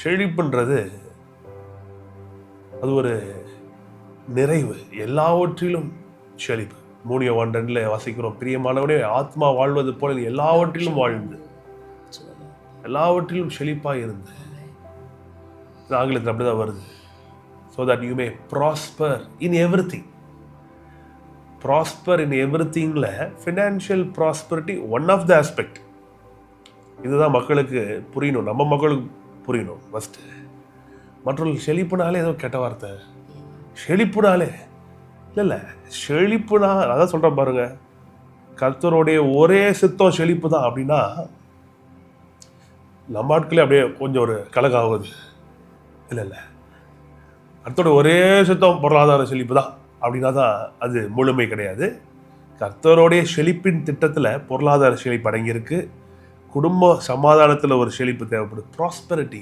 செழிப்புன்றது அது ஒரு நிறைவு, எல்லாவற்றிலும் செழிப்பு. 3:2 வாசிக்கிறோம், பிரியமானவனே ஆத்மா வாழ்வது போல எல்லாவற்றிலும் வாழ்ந்து எல்லாவற்றிலும் செழிப்பாக இருந்து. ஆங்கிலத்தில் அப்படிதான் வருது. So that you may prosper in everything. Prosper in everythingல financial prosperity one of the aspect. இதுதான் மக்களுக்கு புரியணும், நம்ம மக்களுக்கு புரியணும். ஃபர்ஸ்ட் மற்றவர்கள் செழிப்புனாலே ஏதோ கெட்ட வார்த்தை, செழிப்புனாலே இல்லை செழிப்புனா அதான் சொல்கிறேன் பாருங்க, கர்த்தருடைய ஒரே சித்தம் செழிப்பு தான் அப்படின்னா நம்ம ஆட்களே அப்படியே கொஞ்சம் ஒரு கலகம் ஆகுது. இல்லை கர்த்தரோட ஒரே சித்தம் பொருளாதார செழிப்பு தான் அப்படின்னா தான் அது முழுமை கிடையாது. கர்த்தருடைய செழிப்பின் திட்டத்தில் பொருளாதார செழிப்பு அடங்கியிருக்கு. குடும்ப சமாதானத்தில் ஒரு செழிப்பு தேவைப்படுது, ப்ராஸ்பெரிட்டி.